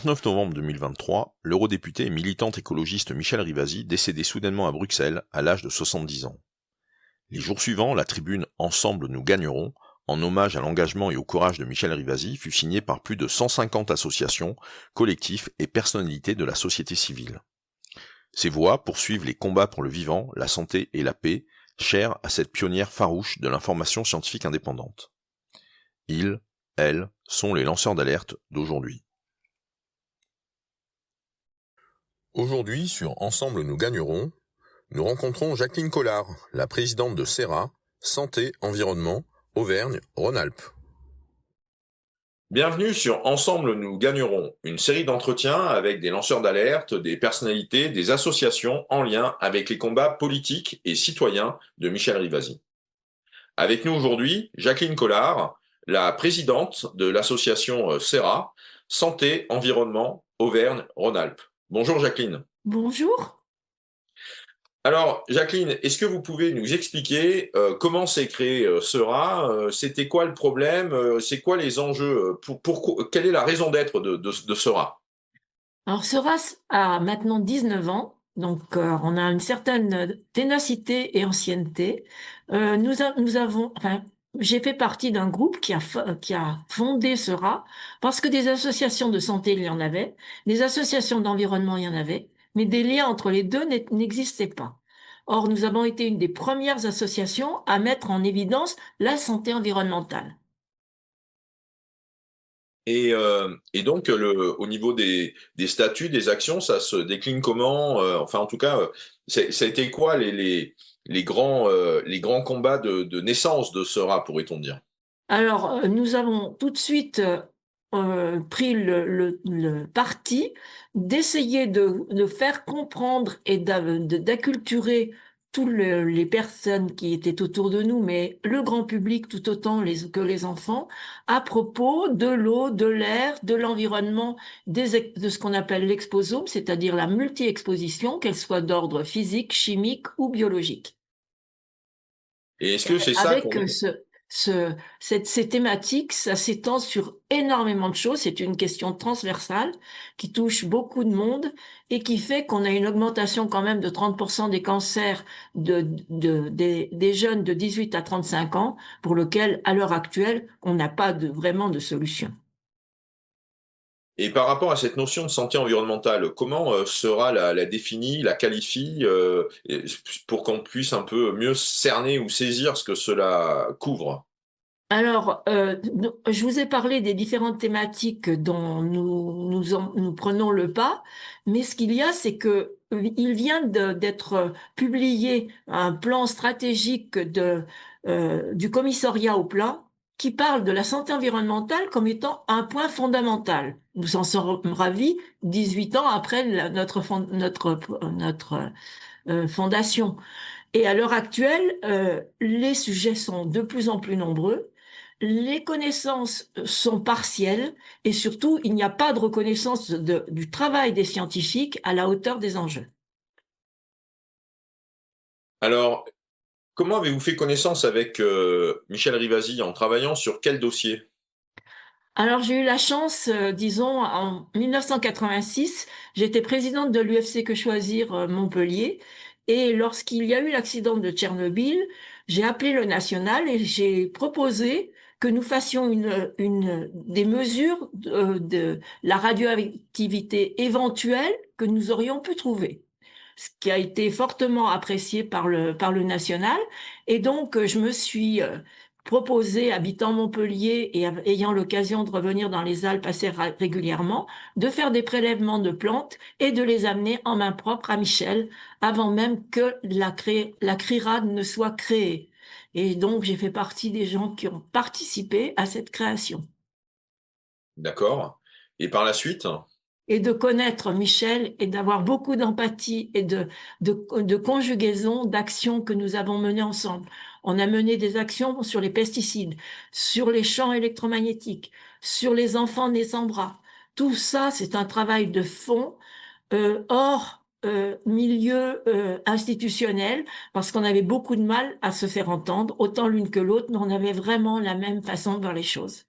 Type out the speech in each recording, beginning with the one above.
29 novembre 2023, l'eurodéputé et militante écologiste Michèle Rivasi décédait soudainement à Bruxelles à l'âge de 70 ans. Les jours suivants, la tribune Ensemble nous gagnerons, en hommage à l'engagement et au courage de Michèle Rivasi, fut signée par plus de 150 associations, collectifs et personnalités de la société civile. Ces voix poursuivent les combats pour le vivant, la santé et la paix, chers à cette pionnière farouche de l'information scientifique indépendante. Ils, elles, sont les lanceurs d'alerte d'aujourd'hui. Aujourd'hui, sur Ensemble nous gagnerons, nous rencontrons Jacqueline Collard, la présidente de SERA, Santé Environnement, Auvergne-Rhône-Alpes. Bienvenue sur Ensemble nous gagnerons, une série d'entretiens avec des lanceurs d'alerte, des personnalités, des associations en lien avec les combats politiques et citoyens de Michèle Rivasi. Avec nous aujourd'hui, Jacqueline Collard, la présidente de l'association SERA, Santé Environnement, Auvergne-Rhône-Alpes. Bonjour Jacqueline. Bonjour. Alors, Jacqueline, est-ce que vous pouvez nous expliquer comment s'est créé SERA, c'était quoi le problème, c'est quoi les enjeux, quelle est la raison d'être de SERA? Alors SERAS a maintenant 19 ans, donc on a une certaine ténacité et ancienneté. J'ai fait partie d'un groupe qui a fondé SERA parce que des associations de santé, il y en avait, des associations d'environnement, il y en avait, mais des liens entre les deux n'existaient pas. Or, nous avons été une des premières associations à mettre en évidence la santé environnementale. Et donc, au niveau des statuts, des actions, ça se décline comment? Enfin, en tout cas, ça a été quoi les grands combats de naissance de SERA, pourrait-on dire? Alors, nous avons tout de suite pris le parti d'essayer de faire comprendre et d'acculturer les personnes qui étaient autour de nous, mais le grand public tout autant que les enfants, à propos de l'eau, de l'air, de l'environnement, de ce qu'on appelle l'exposome, c'est-à-dire la multi-exposition, qu'elle soit d'ordre physique, chimique ou biologique. Et est-ce que c'est ça Avec qu'on... ces thématiques, ça s'étend sur énormément de choses. C'est une question transversale qui touche beaucoup de monde et qui fait qu'on a une augmentation quand même de 30% des cancers des jeunes de 18 à 35 ans pour lequel, à l'heure actuelle, on n'a pas vraiment de solution. Et par rapport à cette notion de santé environnementale, comment SERA la définit, la qualifie, pour qu'on puisse un peu mieux cerner ou saisir ce que cela couvre? Alors, je vous ai parlé des différentes thématiques dont nous prenons le pas, mais ce qu'il y a, c'est que il vient d'être publié un plan stratégique du commissariat au plan qui parle de la santé environnementale comme étant un point fondamental. Nous en sommes ravis 18 ans après notre fondation. Et à l'heure actuelle, les sujets sont de plus en plus nombreux, les connaissances sont partielles et surtout, il n'y a pas de reconnaissance du travail des scientifiques à la hauteur des enjeux. Alors, comment avez-vous fait connaissance avec Michèle Rivasi en travaillant sur quel dossier? Alors j'ai eu la chance, disons en 1986, j'étais présidente de l'UFC Que Choisir, Montpellier, et lorsqu'il y a eu l'accident de Tchernobyl, j'ai appelé le national et j'ai proposé que nous fassions des mesures de la radioactivité éventuelle que nous aurions pu trouver. Ce qui a été fortement apprécié par le national, et donc je me suis proposé, habitant Montpellier et ayant l'occasion de revenir dans les Alpes assez régulièrement, de faire des prélèvements de plantes et de les amener en main propre à Michel, avant même que la CRIRAD ne soit créée. Et donc, j'ai fait partie des gens qui ont participé à cette création. D'accord. Et par la suite? Et de connaître Michel et d'avoir beaucoup d'empathie et de conjugaison d'actions que nous avons menées ensemble. On a mené des actions sur les pesticides, sur les champs électromagnétiques, sur les enfants nés sans bras. Tout ça, c'est un travail de fond hors milieu institutionnel, parce qu'on avait beaucoup de mal à se faire entendre, autant l'une que l'autre, mais on avait vraiment la même façon de voir les choses.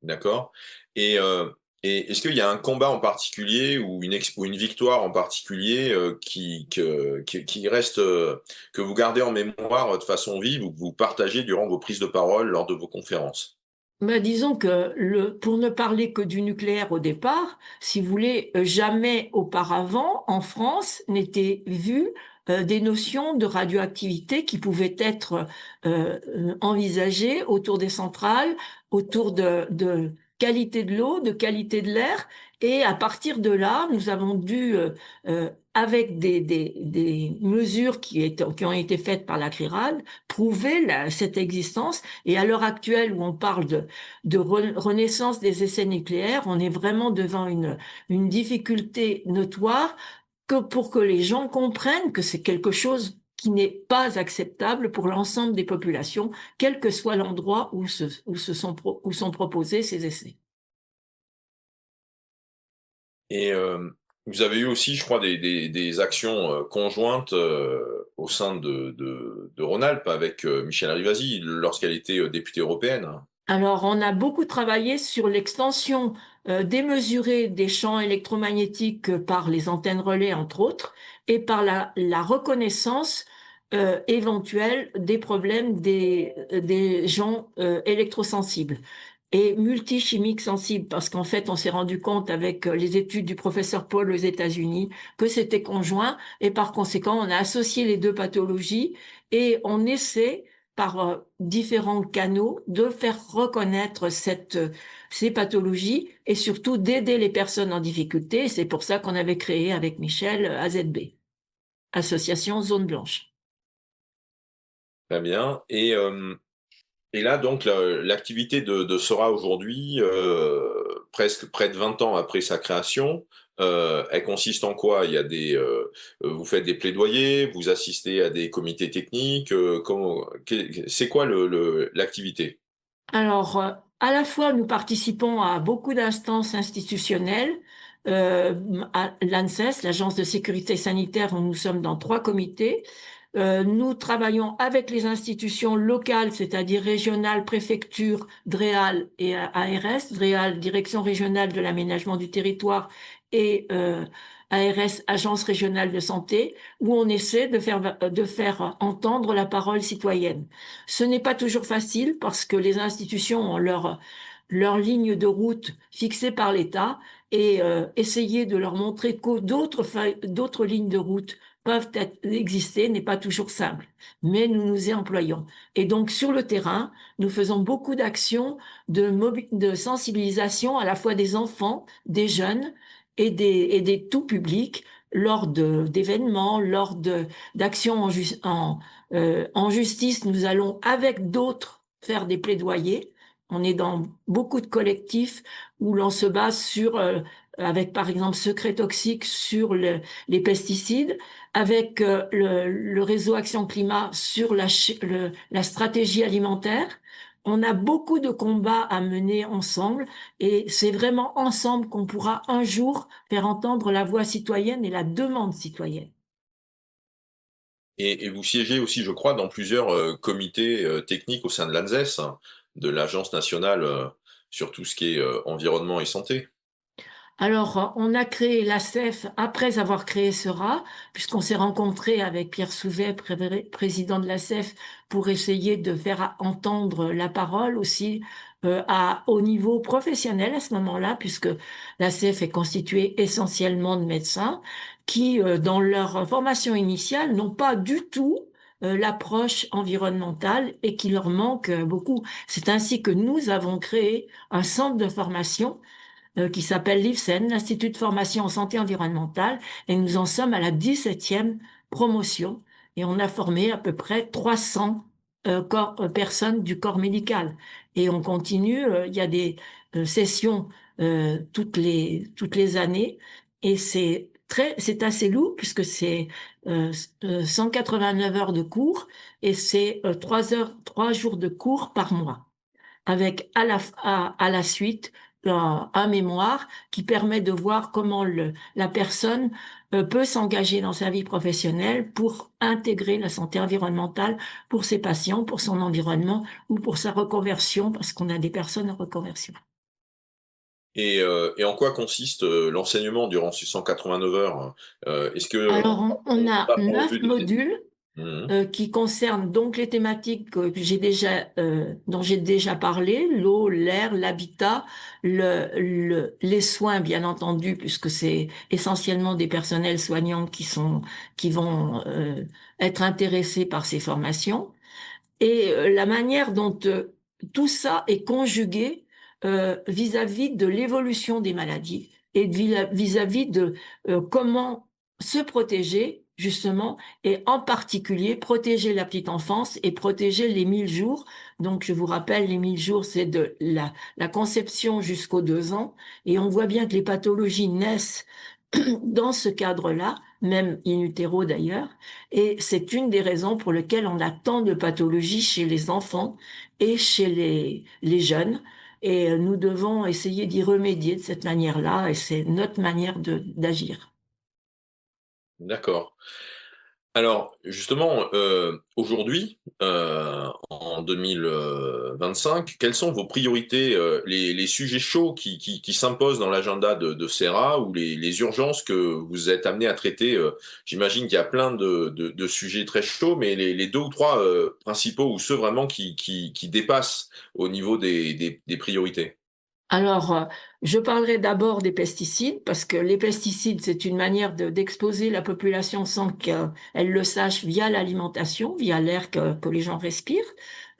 D'accord. Et Et est-ce qu'il y a un combat en particulier ou ou une victoire en particulier qui reste, que vous gardez en mémoire de façon vive ou que vous partagez durant vos prises de parole lors de vos conférences? Bah, disons que pour ne parler que du nucléaire au départ, si vous voulez, jamais auparavant, en France, n'étaient vues des notions de radioactivité qui pouvaient être envisagées autour des centrales, autour de qualité de l'eau, de qualité de l'air. Et à partir de là, nous avons dû, avec des mesures qui ont été faites par la CRIRAD, prouver cette existence. Et à l'heure actuelle, où on parle de renaissance des essais nucléaires, on est vraiment devant une difficulté notoire pour que les gens comprennent que c'est quelque chose qui n'est pas acceptable pour l'ensemble des populations, quel que soit l'endroit où sont proposés ces essais. Et vous avez eu aussi, je crois, des actions, conjointes, au sein de Rhône-Alpes avec, Michèle Rivasi lorsqu'elle était, députée européenne? Alors, on a beaucoup travaillé sur l'extension démesurée des champs électromagnétiques par les antennes relais, entre autres, et par la reconnaissance éventuelle des problèmes des gens électrosensibles et multichimiques sensibles, parce qu'en fait, on s'est rendu compte avec les études du professeur Paul aux États-Unis que c'était conjoint, et par conséquent, on a associé les deux pathologies et on essaie par différents canaux de faire reconnaître ces pathologies et surtout d'aider les personnes en difficulté. C'est pour ça qu'on avait créé avec Michel AZB, Association Zone Blanche. Très bien. Et là, donc, l'activité de Sora aujourd'hui, presque près de 20 ans après sa création, elle consiste en quoi? Vous faites des plaidoyers, vous assistez à des comités techniques, c'est quoi l'activité? Alors, à la fois, nous participons à beaucoup d'instances institutionnelles, à l'ANSES, l'Agence de sécurité sanitaire, où nous sommes dans 3 comités. Nous travaillons avec les institutions locales, c'est-à-dire régionales, préfectures, DREAL et ARS. DREAL, Direction régionale de l'aménagement du territoire, et ARS, Agence régionale de santé, où on essaie de faire entendre la parole citoyenne. Ce n'est pas toujours facile parce que les institutions ont leur ligne de route fixée par l'État, et essayer de leur montrer que d'autres lignes de route exister n'est pas toujours simple, mais nous nous y employons. Et donc, sur le terrain, nous faisons beaucoup d'actions de sensibilisation à la fois des enfants, des jeunes et des tout publics lors d'événements, d'actions en justice. Nous allons avec d'autres faire des plaidoyers. On est dans beaucoup de collectifs où l'on se base avec par exemple Secret Toxique sur les pesticides, avec le réseau Action Climat sur la stratégie alimentaire. On a beaucoup de combats à mener ensemble, et c'est vraiment ensemble qu'on pourra un jour faire entendre la voix citoyenne et la demande citoyenne. Et vous siégez aussi, je crois, dans plusieurs, comités, techniques au sein de l'ANSES, hein, de l'Agence nationale, sur tout ce qui est, environnement et santé. Alors, on a créé l'ACEF après avoir créé SERA, puisqu'on s'est rencontré avec Pierre Souvet, président de l'ACEF, pour essayer de faire entendre la parole aussi au niveau professionnel à ce moment-là, puisque l'ACEF est constituée essentiellement de médecins qui, dans leur formation initiale, n'ont pas du tout l'approche environnementale et qui leur manque beaucoup. C'est ainsi que nous avons créé un centre de formation qui s'appelle l'IFSEN, l'Institut de formation en santé environnementale, et nous en sommes à la 17e promotion, et on a formé à peu près 300 personnes du corps médical. Et on continue, il y a des sessions toutes les années, et c'est assez lourd puisque c'est 189 heures de cours, et c'est 3 jours de cours par mois, avec à la suite un mémoire qui permet de voir comment la personne peut s'engager dans sa vie professionnelle pour intégrer la santé environnementale pour ses patients, pour son environnement ou pour sa reconversion, parce qu'on a des personnes en reconversion. Et en quoi consiste l'enseignement durant ces 189 heures? Est-ce que Alors, on on a apprend au lieu 9 des... modules Mhm. qui concernent donc les thématiques dont j'ai déjà parlé, l'eau, l'air, l'habitat, les soins, bien entendu, puisque c'est essentiellement des personnels soignants qui vont être intéressés par ces formations. Et la manière dont tout ça est conjugué vis-à-vis de l'évolution des maladies et vis-à-vis de comment se protéger justement et en particulier protéger la petite enfance et protéger les 1000 jours. Donc je vous rappelle, les 1000 jours, c'est de la conception jusqu'aux 2 ans et on voit bien que les pathologies naissent dans ce cadre-là, même in utero d'ailleurs, et c'est une des raisons pour lesquelles on a tant de pathologies chez les enfants et chez les jeunes. Et nous devons essayer d'y remédier de cette manière-là, et c'est notre manière d'agir. D'accord. Alors, justement, aujourd'hui, en 2025, quelles sont vos priorités, les sujets chauds qui s'imposent dans l'agenda de CERA ou les urgences que vous êtes amenés à traiter? J'imagine qu'il y a plein de sujets très chauds, mais les deux ou trois principaux ou ceux vraiment qui dépassent au niveau des priorités. Alors, je parlerai d'abord des pesticides, parce que les pesticides, c'est une manière d'exposer la population sans qu'elle le sache via l'alimentation, via l'air que les gens respirent,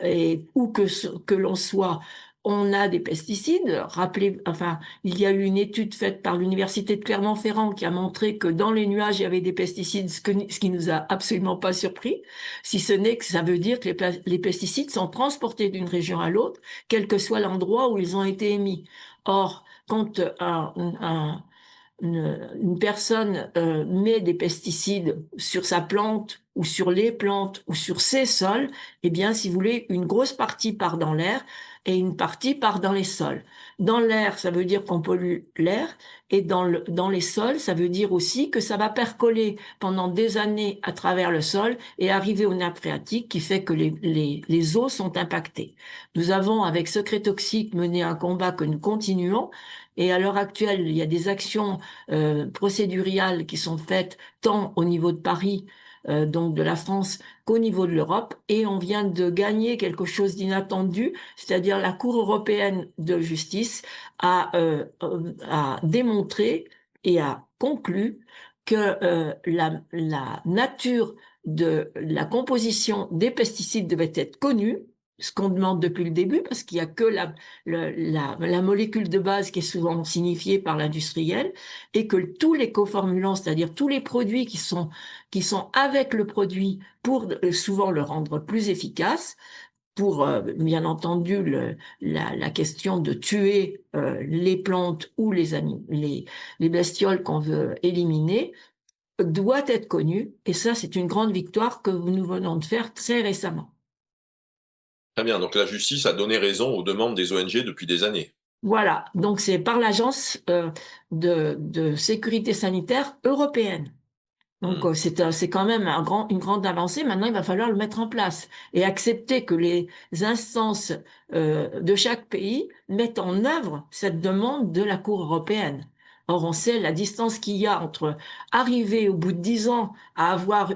et où que l'on soit, on a des pesticides. Rappelez, enfin, il y a eu une étude faite par l'Université de Clermont-Ferrand qui a montré que dans les nuages, il y avait des pesticides, ce qui nous a absolument pas surpris, si ce n'est que ça veut dire que les pesticides sont transportés d'une région à l'autre, quel que soit l'endroit où ils ont été émis. Or, quand une personne met des pesticides sur sa plante ou sur les plantes ou sur ses sols, eh bien, si vous voulez, une grosse partie part dans l'air et une partie part dans les sols. Dans l'air, ça veut dire qu'on pollue l'air, et dans les sols, ça veut dire aussi que ça va percoler pendant des années à travers le sol et arriver aux nappes phréatiques, qui fait que les eaux sont impactées. Nous avons, avec Secret Toxique, mené un combat que nous continuons, et à l'heure actuelle, il y a des actions procédurales qui sont faites tant au niveau de Paris, donc de la France, qu'au niveau de l'Europe. Et on vient de gagner quelque chose d'inattendu, c'est-à-dire la Cour européenne de justice a démontré et a conclu que la nature de la composition des pesticides devait être connue, ce qu'on demande depuis le début, parce qu'il y a que la molécule de base qui est souvent signifiée par l'industriel, et que tous les coformulants, c'est-à-dire tous les produits qui sont avec le produit pour souvent le rendre plus efficace, pour bien entendu la question de tuer les plantes ou les bestioles qu'on veut éliminer, doit être connue, et ça c'est une grande victoire que nous venons de faire très récemment. Très bien, donc la justice a donné raison aux demandes des ONG depuis des années. Voilà, donc c'est par l'Agence de sécurité sanitaire européenne. Donc Hmm. c'est quand même une grande avancée. Maintenant, il va falloir le mettre en place et accepter que les instances de chaque pays mettent en œuvre cette demande de la Cour européenne. Or, on sait la distance qu'il y a entre arriver au bout de 10 ans à avoir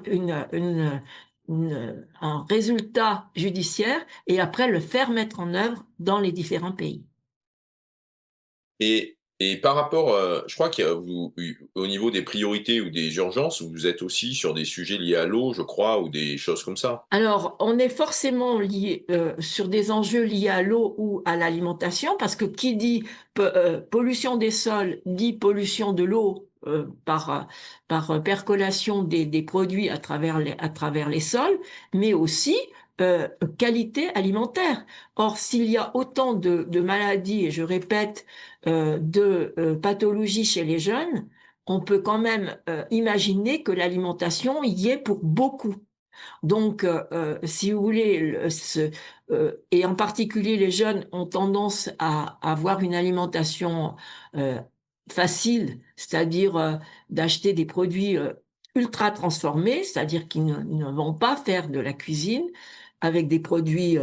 un résultat judiciaire et après le faire mettre en œuvre dans les différents pays. Et par rapport, je crois qu'il y a au niveau des priorités ou des urgences, vous êtes aussi sur des sujets liés à l'eau, je crois, ou des choses comme ça? Alors, on est forcément lié sur des enjeux liés à l'eau ou à l'alimentation, parce que qui dit pollution des sols dit pollution de l'eau par percolation des produits à travers les sols, mais aussi euh, qualité alimentaire. Or, s'il y a autant de maladies, et je répète, de pathologies chez les jeunes, on peut quand même imaginer que l'alimentation y est pour beaucoup. Donc, si vous voulez, et en particulier les jeunes ont tendance à avoir une alimentation euh, facile, c'est-à-dire d'acheter des produits ultra transformés, c'est-à-dire qu'ils ne vont pas faire de la cuisine, avec des produits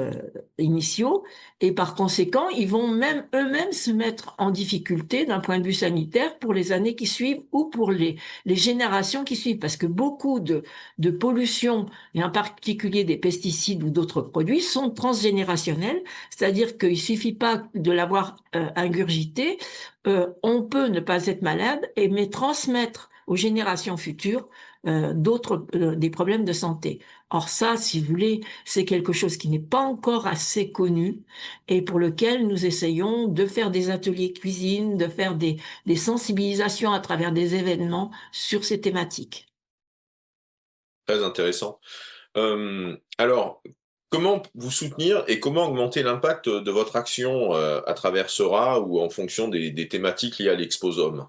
initiaux, et par conséquent, ils vont même eux-mêmes se mettre en difficulté d'un point de vue sanitaire pour les années qui suivent ou pour les générations qui suivent, parce que beaucoup de pollution, et en particulier des pesticides ou d'autres produits, sont transgénérationnels, c'est-à-dire qu'il suffit pas de l'avoir ingurgité, on peut ne pas être malade, mais transmettre aux générations futures des problèmes de santé. Or ça, si vous voulez, c'est quelque chose qui n'est pas encore assez connu et pour lequel nous essayons de faire des ateliers cuisine, de faire des sensibilisations à travers des événements sur ces thématiques. Très intéressant. Alors, comment vous soutenir et comment augmenter l'impact de votre action à travers Sera ou en fonction des thématiques liées à l'Exposome?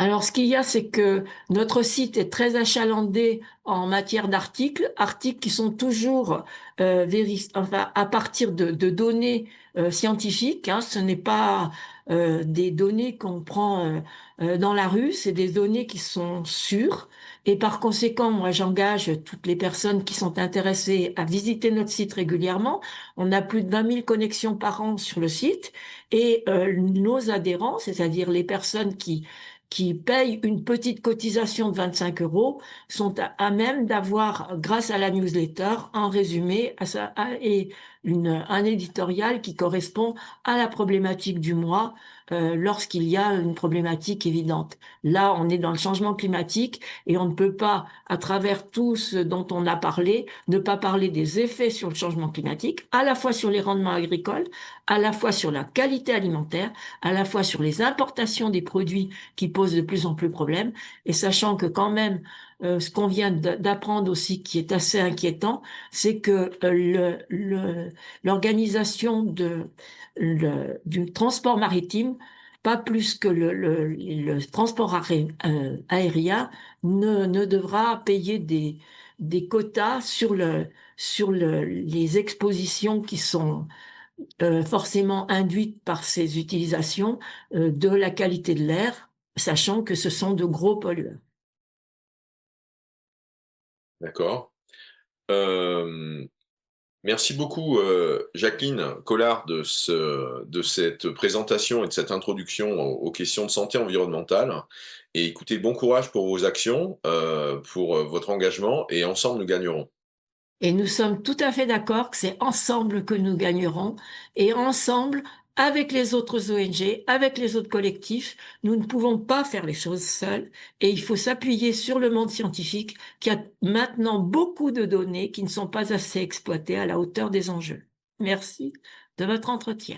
Alors, ce qu'il y a, c'est que notre site est très achalandé en matière d'articles, articles qui sont toujours enfin, à partir de données scientifiques. Hein, ce n'est pas des données qu'on prend dans la rue, c'est des données qui sont sûres. Et par conséquent, moi, j'engage toutes les personnes qui sont intéressées à visiter notre site régulièrement. On a plus de 20 000 connexions par an sur le site. Et nos adhérents, c'est-à-dire les personnes qui payent une petite cotisation de 25 euros sont à même d'avoir, grâce à la newsletter, un résumé et un éditorial qui correspond à la problématique du mois lorsqu'il y a une problématique évidente. Là, on est dans le changement climatique et on ne peut pas, à travers tout ce dont on a parlé, ne pas parler des effets sur le changement climatique, à la fois sur les rendements agricoles, à la fois sur la qualité alimentaire, à la fois sur les importations des produits qui pose de plus en plus problème. Et sachant que quand même, ce qu'on vient d'apprendre aussi, qui est assez inquiétant, c'est que l'organisation du transport maritime, pas plus que le transport aérien, ne devra payer des quotas les expositions qui sont forcément induite par ces utilisations de la qualité de l'air, sachant que ce sont de gros pollueurs. D'accord. Euh, Merci beaucoup, Jacqueline Collard, de cette présentation et de cette introduction aux questions de santé environnementale. Et écoutez, bon courage pour vos actions, pour votre engagement, et ensemble nous gagnerons. Et nous sommes tout à fait d'accord que c'est ensemble que nous gagnerons et ensemble, avec les autres ONG, avec les autres collectifs, nous ne pouvons pas faire les choses seuls et il faut s'appuyer sur le monde scientifique qui a maintenant beaucoup de données qui ne sont pas assez exploitées à la hauteur des enjeux. Merci de votre entretien.